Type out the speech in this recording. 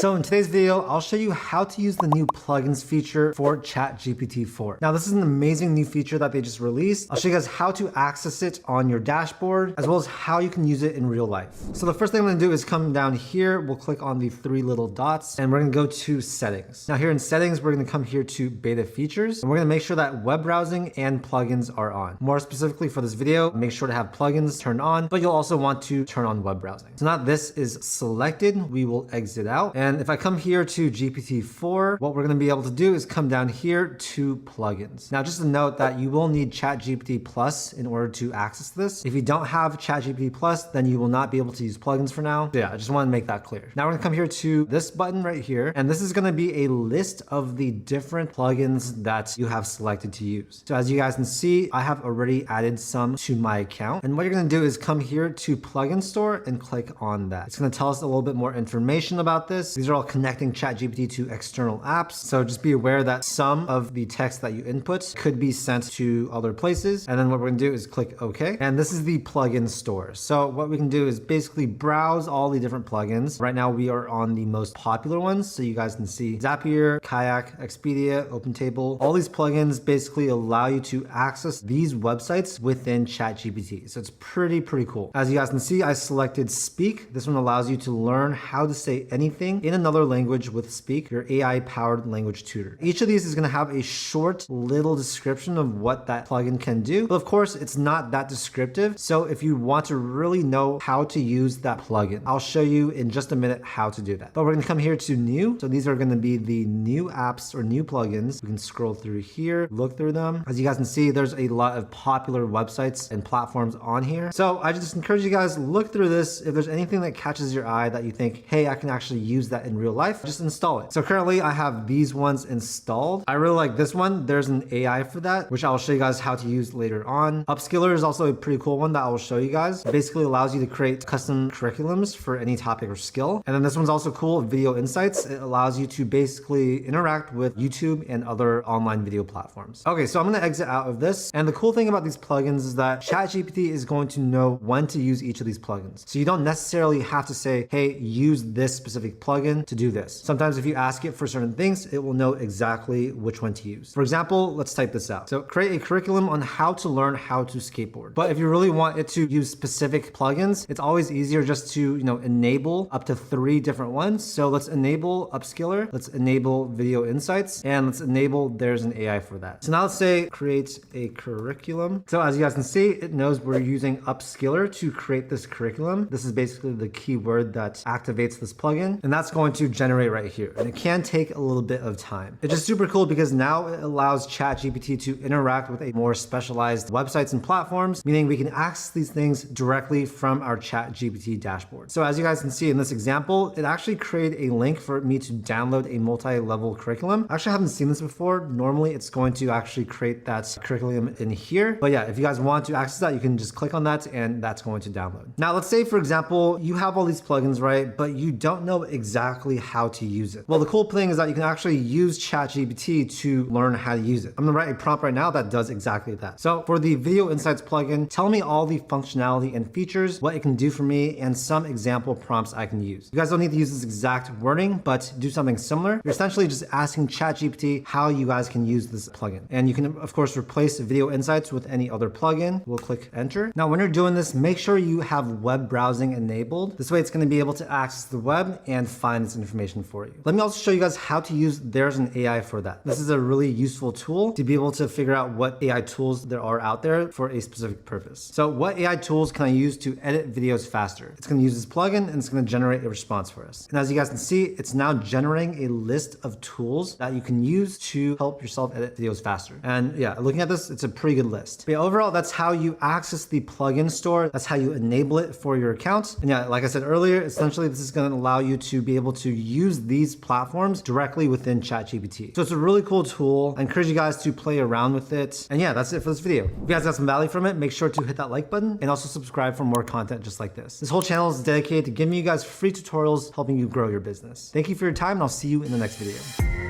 So in today's video, I'll show you how to use the new plugins feature for ChatGPT 4. Now this is an amazing new feature that they just released. I'll show you guys how to access it on your dashboard, as well as how you can use it in real life. So the first thing I'm gonna do is come down here, we'll click on the three little dots, and we're gonna go to settings. Now here in settings, we're gonna come here to beta features, and we're gonna make sure that web browsing and plugins are on. More specifically for this video, make sure to have plugins turned on, but you'll also want to turn on web browsing. So now this is selected, we will exit out. And if I come here to GPT-4, what we're gonna be able to do is come down here to plugins. Now, just a note that you will need ChatGPT Plus in order to access this. If you don't have ChatGPT Plus, then you will not be able to use plugins for now. So yeah, I just wanna make that clear. Now we're gonna come here to this button right here, and this is gonna be a list of the different plugins that you have selected to use. So as you guys can see, I have already added some to my account. And what you're gonna do is come here to plugin store and click on that. It's gonna tell us a little bit more information about this. These are all connecting ChatGPT to external apps. So just be aware that some of the text that you input could be sent to other places. And then what we're gonna do is click OK. And this is the plugin store. So what we can do is basically browse all the different plugins. Right now we are on the most popular ones. So you guys can see Zapier, Kayak, Expedia, OpenTable. All these plugins basically allow you to access these websites within ChatGPT. So it's pretty cool. As you guys can see, I selected Speak. This one allows you to learn how to say anything in another language with Speak, your AI-powered language tutor. Each of these is gonna have a short little description of what that plugin can do. But of course, it's not that descriptive. So if you want to really know how to use that plugin, I'll show you in just a minute how to do that. But we're gonna come here to new. So these are gonna be the new apps or new plugins. We can scroll through here, look through them. As you guys can see, there's a lot of popular websites and platforms on here. So I just encourage you guys, look through this. If there's anything that catches your eye that you think, hey, I can actually use that in real life, just install it. So currently I have these ones installed. I really like this one. There's an AI for that, which I'll show you guys how to use later on. Upskiller is also a pretty cool one that I will show you guys. It basically allows you to create custom curriculums for any topic or skill. And then this one's also cool, Video Insights. It allows you to basically interact with YouTube and other online video platforms. Okay, so I'm gonna exit out of this. And the cool thing about these plugins is that ChatGPT is going to know when to use each of these plugins. So you don't necessarily have to say, hey, use this specific plugin to do this. Sometimes if you ask it for certain things, it will know exactly which one to use. For example, let's type this out. So create a curriculum on how to learn how to skateboard. But if you really want it to use specific plugins, it's always easier just to, enable up to 3 different ones. So let's enable Upskiller, let's enable Video Insights, and let's enable there's an AI for that. So now let's say create a curriculum. So as you guys can see, it knows we're using Upskiller to create this curriculum. This is basically the keyword that activates this plugin, and that's going to generate right here. And it can take a little bit of time. It's just super cool because now it allows ChatGPT to interact with a more specialized websites and platforms, meaning we can access these things directly from our ChatGPT dashboard. So as you guys can see in this example, it actually created a link for me to download a multi-level curriculum. I actually haven't seen this before. Normally it's going to actually create that curriculum in here. But yeah, if you guys want to access that, you can just click on that and that's going to download. Now let's say, for example, you have all these plugins, right? But you don't know exactly how to use it. Well, the cool thing is that you can actually use ChatGPT to learn how to use it. I'm gonna write a prompt right now that does exactly that. So for the Video Insights plugin, tell me all the functionality and features, what it can do for me, and some example prompts I can use. You guys don't need to use this exact wording, but do something similar. You're essentially just asking ChatGPT how you guys can use this plugin. And you can, of course, replace Video Insights with any other plugin. We'll click enter. Now, when you're doing this, make sure you have web browsing enabled. This way it's gonna be able to access the web and find this information for you. Let me also show you guys how to use There's an AI for that. This is a really useful tool to be able to figure out what AI tools there are out there for a specific purpose. So what AI tools can I use to edit videos faster? It's gonna use this plugin and it's gonna generate a response for us. And as you guys can see, it's now generating a list of tools that you can use to help yourself edit videos faster. And yeah, looking at this, it's a pretty good list. But yeah, overall, that's how you access the plugin store. That's how you enable it for your account. And yeah, like I said earlier, essentially this is gonna allow you to be able to use these platforms directly within ChatGPT. So it's a really cool tool. I encourage you guys to play around with it. And yeah, that's it for this video. If you guys got some value from it, make sure to hit that like button and also subscribe for more content just like this. This whole channel is dedicated to giving you guys free tutorials helping you grow your business. Thank you for your time and I'll see you in the next video.